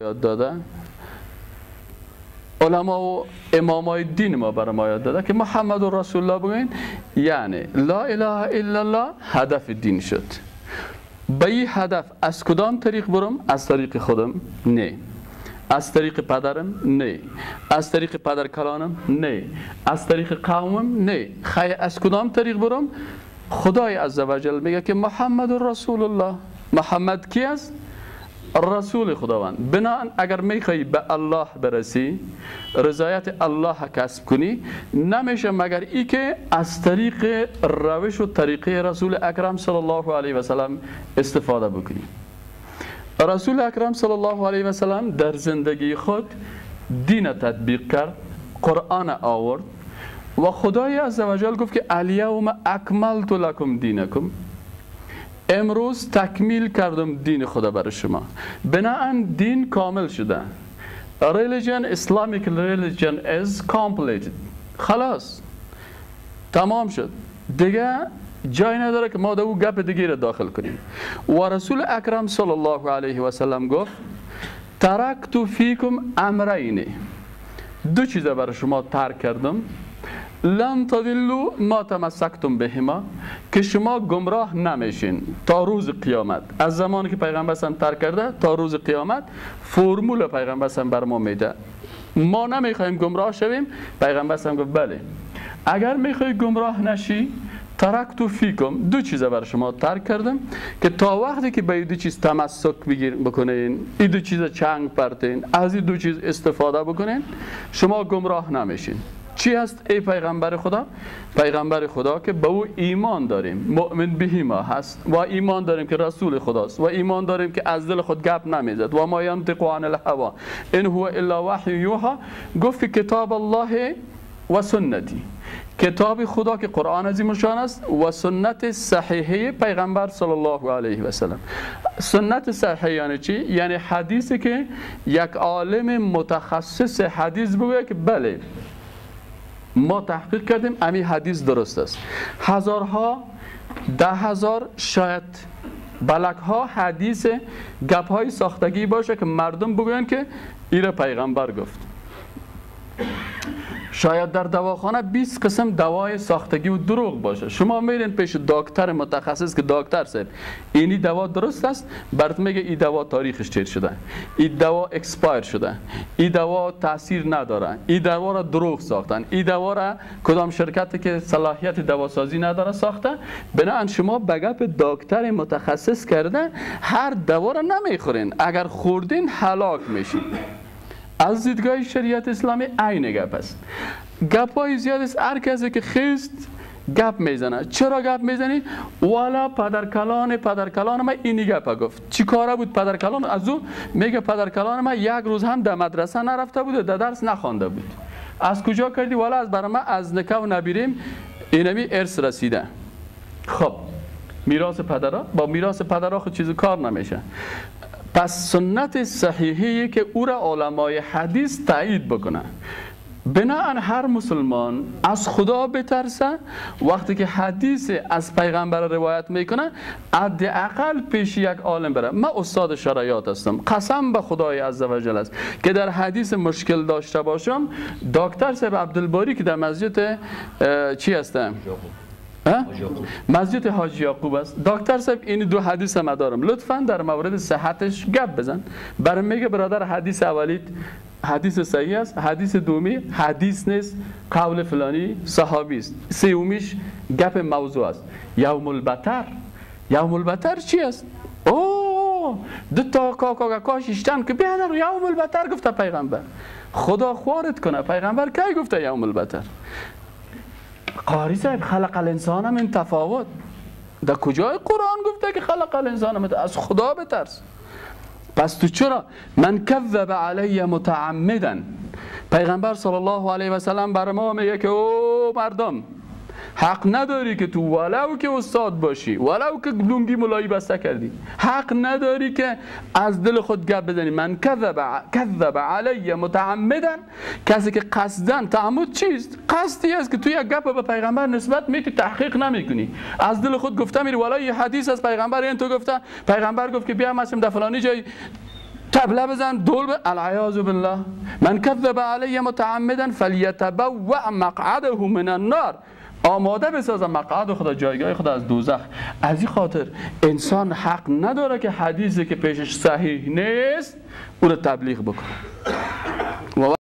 یاد داده، علما و امامای دین ما برای ما یاد داده که محمد رسول الله بگوین، یعنی لا اله الا الله هدف دین شد. به این هدف از کدام طریق برم؟ از طریق خودم؟ نه. از طریق پدرم؟ نه. از طریق پدرکلانم؟ نه. از طریق قومم؟ نه. خیر از کدام طریق برم؟ خدای عزوجل میگه که محمد رسول الله. محمد کی است؟ رسول خداوند. بنابراین اگر میخوای به الله برسی، رضایت الله کسب کنی، نمیشه مگر ای که از طریق روش و طریقه رسول اکرم صلی الله علیه و سلم استفاده بکنی. رسول اکرم صلی الله علیه و سلم در زندگی خود دین تطبیق کرد، قرآن آورد و خدای عزوجل گفت که الیوم اکملت لکم دینکم، امروز تکمیل کردم دین خدا برای شما. بنابراین دین کامل شده. Religion, Islamic religion is completed. خلاص تمام شد دیگه، جای نداره که ما دو گپ دیگه را داخل کنیم. و رسول اکرم صلی الله علیه و سلم گفت ترکت فیکم امرین، دو چیز برای شما ترک کردم، لن تضلوا ما تمسکتم بهما، که شما گمراه نمیشین تا روز قیامت. از زمانی که پیغمبر سم ترک کرده تا روز قیامت فرمول پیغمبر سم بر ما میده. ما نمیخوایم گمراه شویم. پیغمبر سم گفت بله اگر میخوای گمراه نشی، ترکت فیکم، دو چیز برای شما ترک کردم که تا وقتی که به این دو چیز تمسک بکنین، این دو چیز چنگ پرتین، از این دو چیز استفاده بکنین، شما گمراه نمیشین. چی هست ای پیغمبر خدا؟ پیغمبر خدا که به او ایمان داریم، مؤمن بهی ما هست، و ایمان داریم که رسول خداست، و ایمان داریم که از دل خود گپ نمیزد، و ما ینطق عن الهوا ان هو الا وحی یوحی. گفت کتاب الله و سنتی، کتاب خدا که قرآن عظیم شان است و سنت صحیحه پیغمبر صلی الله علیه و سلم. سنت صحیحه یعنی چی؟ یعنی حدیثی که یک عالم متخصص حدیث بگه که بله ما تحقیق کردیم امی حدیث درست است. هزارها، 10,000 شاید بلکها حدیث گپ های ساختگی باشه که مردم بگوین که ایره پیغمبر گفت. شاید در دواخانه 20 قسم دوای ساختگی و دروغ باشه. شما میرین پیش دکتر متخصص که دکتر صاحب اینی دوا درست است، برات میگه این دوا تاریخش چه شده، این دوا اکسپایر شده، این دوا تاثیر نداره، این دوا را دروغ ساختن، این دوا را کدام شرکتی که صلاحیت دواسازی نداره ساخته. بنابراین شما به گپ دکتر متخصص کرده هر دوا را نمیخورین، اگر خوردین هلاک میشین. از دیدگاه شریعت اسلامی عین گپ است. گپ های زیاد است، هر کسی که خیست گپ میزنه. چرا گپ میزنی؟ والا پدرکلان ما اینی گپ گفت. چی کاره بود پدرکلان؟ از او میگه پدرکلان ما یک روز هم در مدرسه نرفته بود و در درس نخوانده بود. از کجا کردی؟ والا از برای ما از نکه و نبیریم اینمی ارث رسیده. خب میراث پدرها با میراث پدرها خود چیز کار نمیشه. پس سنت صحیحی که او را علمای حدیث تایید بکنه. بناهن هر مسلمان از خدا بترسه، وقتی که حدیث از پیغمبر روایت میکنه حداقل پیش یک عالم بره. من استاد شرایط هستم، قسم به خدای عزوجل است که در حدیث مشکل داشته باشم، دکتر صاحب عبدالباری که در مسجد چی هستم؟ مسجد حاجی یعقوب است. دکتر صاحب این دو حدیث ما دارم، لطفا در مورد صحتش گپ بزن. برام میگه برادر حدیث اولیت حدیث صحیح است، حدیث دومی حدیث نیست، قول فلانی صحابی است، سومیش گپ موضوع است. یوم البتر چی است؟ اوه دو تا کاکا شیشتن که بیادر یوم البتر گفته پیغمبر. خدا خوارت کنه، پیغمبر کی گفته یوم البتر؟ قاری صاحب خلق الانسان من تفاوت، در کجای قرآن گفته که خلق الانسان من؟ از خدا بترس. پس تو چرا؟ من کذب علی متعمدا. پیغمبر صلی الله علیه و سلم بر ما میگه که او مردم حق نداری که تو ولو که استاد باشی، ولو که لنگی ملایی بسته کردی، حق نداری که از دل خود گپ بزنی. من کذب علی متعمدا، کسی که قصدن، تعمد چیست؟ قصدی است که تو یک گپ به پیغمبر نسبت میتی تحقیق نمیکنی، از دل خود گفته میری والا یه حدیث از پیغمبر این تو گفته، پیغمبر گفت که بیا مسلم در فلانی جای تبله بزن، دول به العیاذ بالله. من کذب علی متعمدا فلیتبوأ مقعده من النار. آماده بسازم مقعد خدا، جایگاه خدا از دوزخ. از این خاطر انسان حق نداره که حدیثی که پیشش صحیح نیست او رو تبلیغ بکنه.